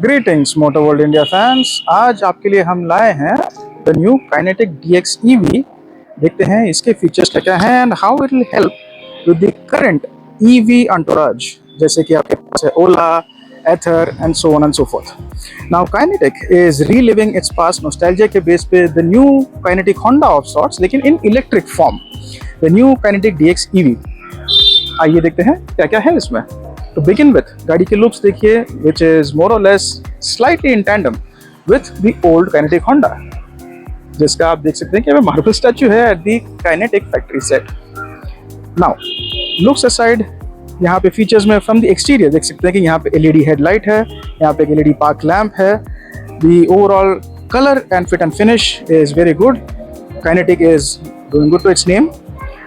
Greetings motor world India fans. आज आपके लिए हम लाए हैं the new Kinetic DX EV। देखते हैं इसके फीचर्स क्या क्या हैं and how it will help with the current EV entourage, जैसे कि आपके पास है Ola, Ather and so on and so forth. Now Kinetic is reliving its past nostalgia के बेस पे the new Kinetic Honda of sorts, लेकिन in electric form, the new Kinetic DX EV। आइए देखते हैं क्या क्या है इसमें। To begin with, गाड़ी के लुक्स देखिए, which is more or less slightly in tandem with the old Kinetic Honda, जिसका आप देख सकते हैं कि हमें मार्बल स्टैचू है at the Kinetic factory set. Now, looks aside, यहाँ पे फीचर्स में फ्रॉम द एक्सटीरियर देख सकते हैं कि यहाँ पे LED हेडलाइट है, यहाँ पे एक LED पार्क लैम्प है। The overall color and fit and finish is very good. Kinetic is doing good to its name.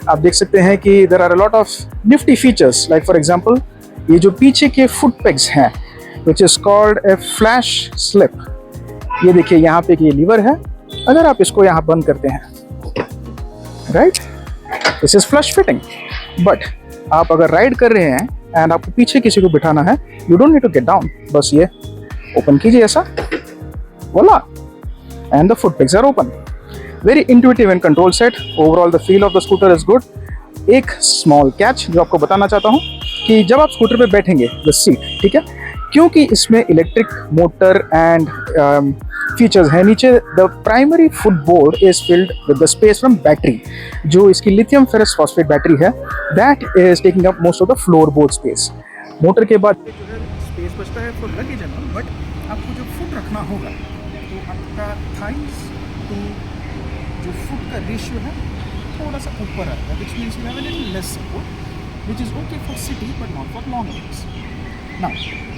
आप देख सकते हैं कि there are a lot of nifty features, like for example, ये जो पीछे के फुट पेग्स हैं which is called a flash slip, ये देखिए यहाँ पे ये लीवर है। अगर आप इसको यहाँ बंद करते हैं, right, this is flush fitting, but आप अगर राइड कर रहे हैं एंड आपको पीछे किसी को बिठाना है, you don't need to get down, बस ये ओपन कीजिए ऐसा, voila, and the foot pegs are open. Very intuitive and control set. Overall the feel of the scooter is good. एक स्मॉल कैच जो आपको बताना चाहता हूँ कि जब आप स्कूटर पे बैठेंगे, द सीट, ठीक है, क्योंकि इसमें इलेक्ट्रिक मोटर एंड फीचर्स हैं नीचे, the primary footboard is filled with the space from battery, जो इसकी लिथियम फेरस फॉस्फेट बैटरी है, that is taking up most of the floor board space. Motor के बाद जो है स्पेस बचता है for luggage and all, but आपको जो फुट रखना होगा तो आपका थाइस टू जो फुट का रेशियो है थोड़ा सा ऊपर आता है, which means you have a little less support, which is okay for city but not for long roads. Now,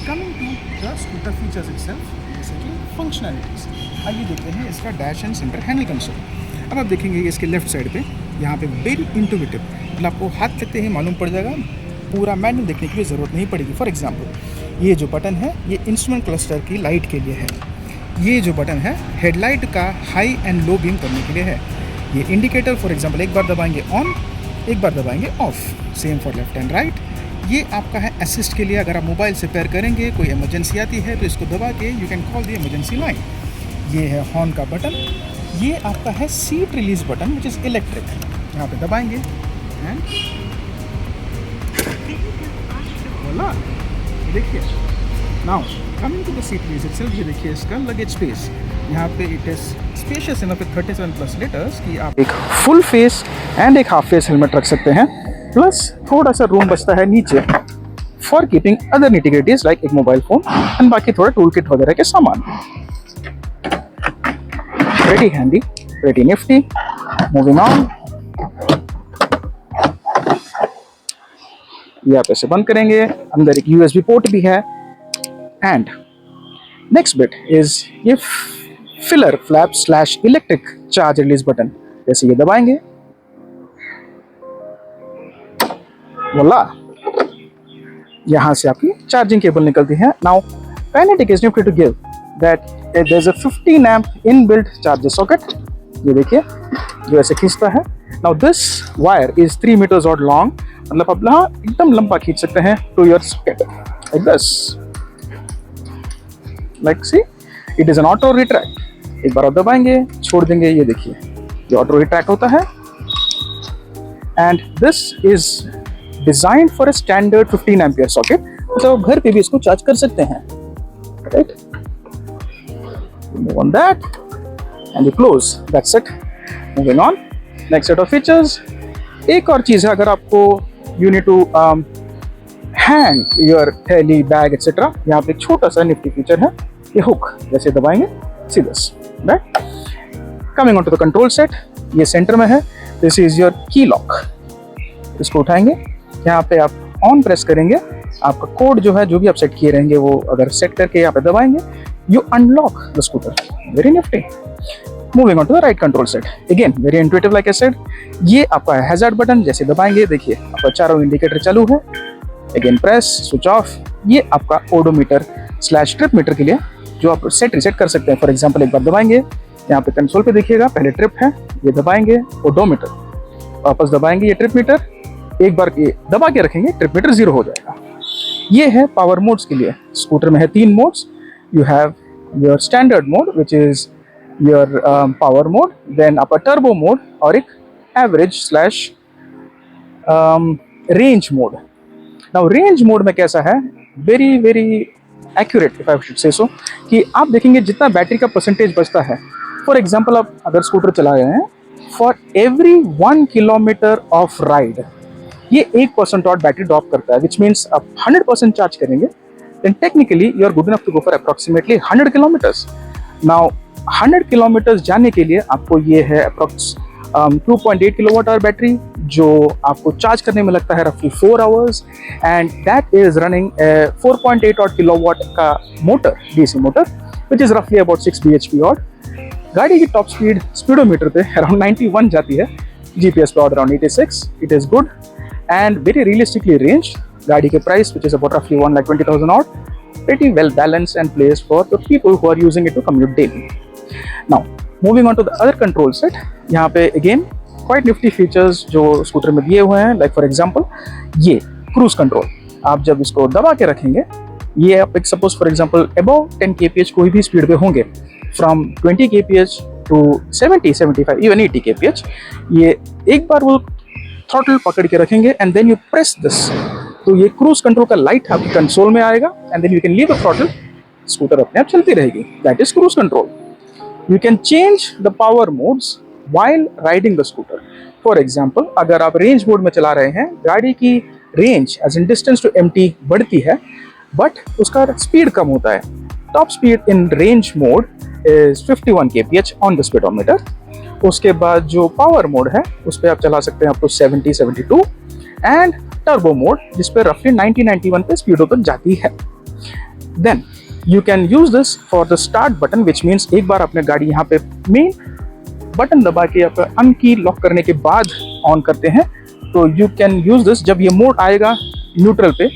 coming to the scooter features itself, जैसे कि functionalities, आइए देखते हैं इसका dash and centre handle console. अब आप देखेंगे इसके लेफ्ट साइड पे यहाँ पे वेरी इंटूविटिव, मतलब आपको हाथ लगते ही मालूम पड़ जाएगा, पूरा मैनुअल देखने की भी ज़रूरत नहीं पड़ेगी। फॉर एग्जाम्पल, ये जो बटन है ये इंस्ट्रूमेंट क्लस्टर की लाइट के लिए है, ये जो बटन है हेडलाइट का हाई एंड लो बीम करने के लिए है, ये इंडिकेटर फॉर एग्जाम्पल एक बार दबाएंगे ऑन, एक बार दबाएंगे of, same for left and right. ये आपका है असिस्ट के लिए, अगर आप मोबाइल से पेयर करेंगे, कोई इमरजेंसी आती है तो इसको दबा के you can call the emergency line. ये है हॉर्न का बटन। ये आपका है seat release button which is electric, यहाँ पे दबाएंगे एंड बोला, देखिए। Now coming to the seat release itself, ये देखिए इसका लगेज स्पेस, यहाँ पे it is spacious enough 37+ litres की आप एक फुल फेस एंड एक हाफ फेस हेलमेट रख सकते हैं, प्लस थोड़ा सा रूम बचता है नीचे for keeping other nitty-gritties like एक मोबाइल फोन एंड बाकी थोड़ा टूल किट वगैरह के सामान। Pretty handy, pretty Nifty. Moving on, ये आप ऐसे बंद करेंगे, अंदर एक USB पोर्ट भी है। एंड नेक्स्ट बिट इज ये filler flap slash electric charge release button, जैसे ये दबाएंगे, वोला, यहां से आपकी चार्जिंग केबल निकलती है। Now Kinetic is new to give that there is a 15 amp inbuilt charger socket, ये देखिए जो ऐसे खींचता है। Now this wire is 3 metres और लॉन्ग, मतलब आप यहाँ एकदम लंबा खींच सकते हैं to your socket like this, like see, it is an auto retract. एक बार आप दबाएंगे, छोड़ देंगे, ये देखिए ये ऑटो रिट्रैक्ट होता है। And this is design for a standard 15 ampere socket, मतलब आप घर पे भी इसको चार्ज कर सकते हैं, right. Move on that and you close, that's it. Moving on, next set of features. एक और चीज है, अगर आपको you need to hang your थैली, बैग एक्सेट्रा, यहाँ पे एक छोटा सा निफ्टी फीचर है, ये हुक, जैसे दबाएंगे सीधस, right. Coming on to the control set, ये सेंटर में है, this is your key lock. इसको उठाएंगे, यहाँ पे आप ऑन प्रेस करेंगे, आपका कोड जो है, जो भी आप सेट किए रहेंगे, वो अगर सेट करके यहाँ पे दबाएंगे, you unlock the scooter. Very nifty. Moving on to the right control set, again very intuitive like I said. ये आपका है हैजार्ड बटन, जैसे दबाएंगे देखिए आपका चारों इंडिकेटर चालू है, अगेन प्रेस, स्विच ऑफ। ये आपका ओडोमीटर स्लैश ट्रिप मीटर के लिए, जो आप सेट रिसेट कर सकते हैं। फॉर एग्जाम्पल, एक बार दबाएंगे, यहाँ पे कंसोल पे देखिएगा, पहले ट्रिप है, ये दबाएंगे ओडोमीटर, वापस दबाएंगे ये ट्रिप मीटर, एक बार ये दबा के रखेंगे, ट्रिप मीटर 0 हो जाएगा। ये है पावर मोड्स के लिए। स्कूटर में है 3 modes, you have your standard mode, which is your power mode, then up a turbo mode और एक average slash range mode. Now range mode में कैसा है, very very accurate if I should say so, कि आप देखेंगे जितना battery का परसेंटेज बचता है. फॉर एग्जाम्पल आप अगर स्कूटर चला रहे हैं, for every 1 kilometre of ride ये 1% और बैटरी ड्रॉप करता है, विच मीन्स आप 100% चार्ज करेंगे then technically you are good enough to go for approximately 100 kilometers. Now 100 kilometers जाने के लिए आपको ये है approx 2.8 किलोवाट आवर बैटरी, जो आपको चार्ज करने में लगता है roughly 4 hours, and that is running a 4.8 odd kilowatt का motor, DC motor, which is roughly about 6 bhp odd. गाड़ी की टॉप स्पीड स्पीडोमीटर पे अराउंड 91 जाती है, GPS पे around 86. It is good and very realistically range. गाड़ी के price which is about roughly 1,20,000 odd, pretty well balanced and placed for the people who are using it to commute daily. Now moving on to the other control set, यहाँ पे again quite nifty features जो scooter में दिए हुए हैं, like for example ये cruise control. आप जब इसको दबा के रखेंगे, ये आप suppose for example above 10 kph कोई भी स्पीड पे होंगे, from 20 kph to 70, 75, even 80 kph, ये एक बार वो थ्रॉटल पकड़ के रखेंगे and then you press this, तो ये क्रूज कंट्रोल का लाइट आपकी कंसोल में आएगा and then you can leave the throttle, scooter अपने आप चलती रहेगी. That is cruise control. You can change the power modes while riding the scooter. For example अगर आप रेंज मोड में चला रहे हैं, गाड़ी की range as in distance to empty बढ़ती है बट उसका स्पीड कम होता है. Top speed in range mode is 51 kph on the speedometer. उसके बाद जो पावर मोड है उस पर आप चला सकते हैं आपको 70, 72 एंड टर्बो मोड जिस पे रफली 90, 91 पे स्पीडो तक जाती है. Then you can use this for the start button, which means एक बार आपने गाड़ी यहाँ पे मेन बटन दबा के या अनकी लॉक करने के बाद ऑन करते हैं, तो यू कैन यूज दिस. जब ये मोड आएगा न्यूट्रल पे,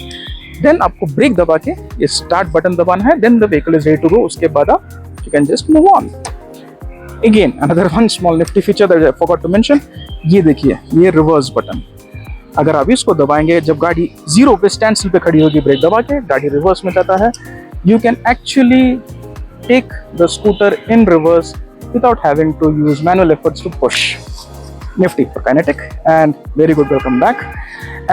देन आपको ब्रेक दबा के ये स्टार्ट बटन दबाना है, then the vehicle is ready to go. उसके बाद आप you can just move on. Again another one small nifty feature that I forgot to mention, ये देखिए ये रिवर्स बटन. अगर आप इसको दबाएंगे, जब गाड़ी जीरो पे स्टैंड स्टिल पे खड़ी होगी, ब्रेक दबा के गाड़ी रिवर्स में जाता है. You can actually take the scooter in reverse without having to use manual efforts to push. Nifty for Kinetic, and very good. Welcome back.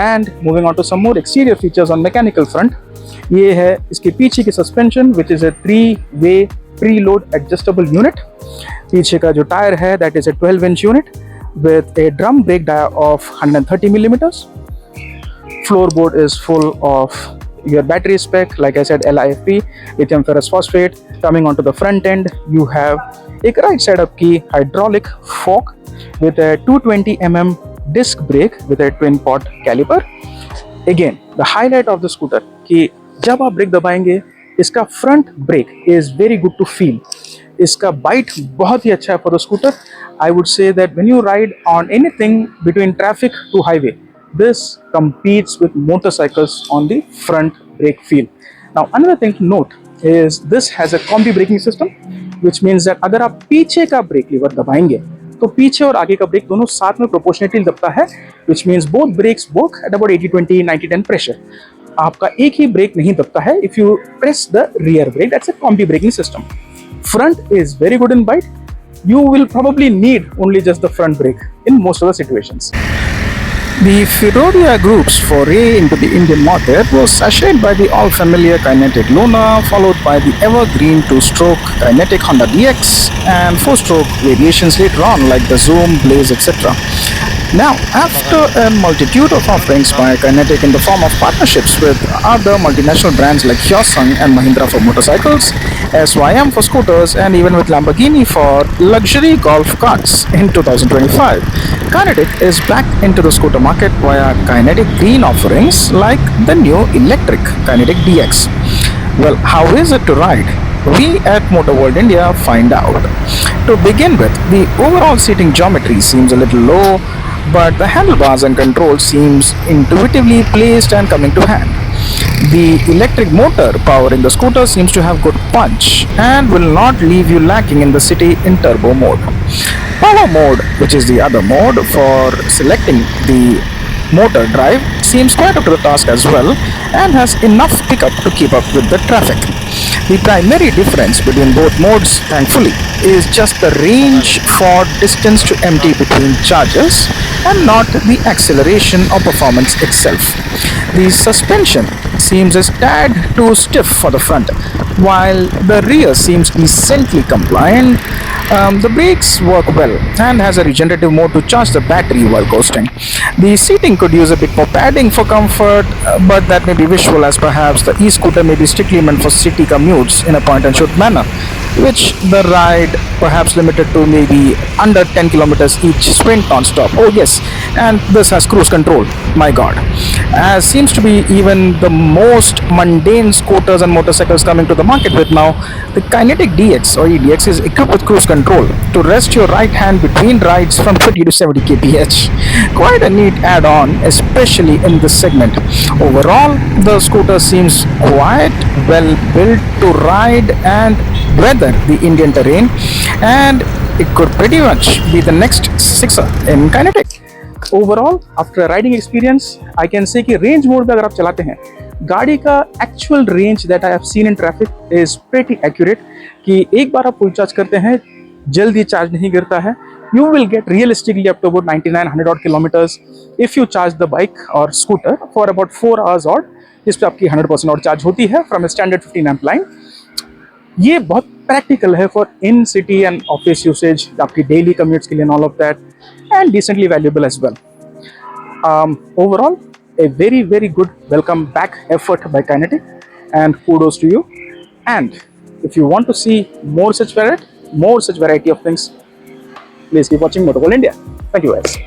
And moving on to some more exterior features on mechanical front. ये है इसके पीछे की suspension, which is a 3-way preload adjustable unit. पीछे का जो tyre है that is a 12-inch unit with a drum brake dia of 130 millimeters. Floorboard is full of your battery spec, like I said, LiFeP, lithium ferrous phosphate. Coming onto the front end, you have एक right side up की hydraulic folk with a 220 mm disc brake with a twin pot caliper. Again, the highlight of the scooter कि जब आप break दबाएंगे, इसका front brake is very good to feel. इसका bite बहुत ही अच्छा है for the scooter. I would say that when you ride on anything between traffic to highway, this competes with motorcycles on the front brake feel. Now another thing to note is this has a combi braking system, which means that अगर आप पीछे का brake lever दबाएंगे तो पीछे और आगे का ब्रेक दोनों साथ में प्रोपोर्शनेटली दबता है, which means both brakes work at about 80-20, 90-10 pressure. आपका एक ही ब्रेक नहीं दबता है if you press the rear brake. That's a combi braking system. Front is very good in bite. You will probably need only just the front brake in most of the situations. The Firodia Group's foray into the Indian market was sashayed by the all-familiar Kinetic Luna, followed by the evergreen two-stroke Kinetic Honda DX and four-stroke variations later on like the Zoom, Blaze, etc. Now, after a multitude of offerings by Kinetic in the form of partnerships with other multinational brands like Hyosung and Mahindra for motorcycles, SYM for scooters, and even with Lamborghini for luxury golf carts in 2025, Kinetic is back into the scooter market via Kinetic Green offerings like the new electric Kinetic DX. Well, how is it to ride? We at Motor World India find out. To begin with, the overall seating geometry seems a little low, but the handlebars and controls seems intuitively placed and coming to hand. The electric motor powering the scooter seems to have good punch and will not leave you lacking in the city in turbo mode. Power mode, which is the other mode for selecting the motor drive, seems quite up to the task as well and has enough pickup to keep up with the traffic. The primary difference between both modes, thankfully, is just the range for distance to empty between charges and not the acceleration or performance itself. The suspension seems a tad too stiff for the front, while the rear seems decently compliant. The brakes work well and has a regenerative mode to charge the battery while coasting. The seating could use a bit more padding for comfort, but that may be visual, as perhaps the e-scooter may be strictly meant for city commutes in a point-and-shoot manner, which the ride perhaps limited to maybe under 10 kilometers each sprint non-stop. Oh yes, and this has cruise control. My god. As seems to be even the most mundane scooters and motorcycles coming to the market with now, the Kinetic DX or EDX is equipped with cruise control to rest your right hand between rides from 30 to 70 kph. Quite a neat add-on, especially in this segment. Overall, the scooter seems quite well built to ride and weather the Indian terrain, and it could pretty much be the next sixer in Kinetic. Overall after riding experience I can say कि range mode में अगर आप चलाते हैं, गाड़ी का actual range that I have seen in traffic is pretty accurate, कि एक बार आप फुल चार्ज करते हैं जल्दी चार्ज नहीं गिरता है. You will get realistically up to about 99-100 odd kilometers if you charge the bike और scooter for about 4 hours odd, जिस पे आपकी 100% और चार्ज होती है from a standard 15 amp line. ये बहुत प्रैक्टिकल है for in city and office usage, आपकी डेली कम्यूट्स के लिए and all of that, and decently valuable as well. Overall, a very good welcome back effort by Kinetic, and kudos to you. And if you want to see more such variety of things, please keep watching Motorworld India. Thank you guys.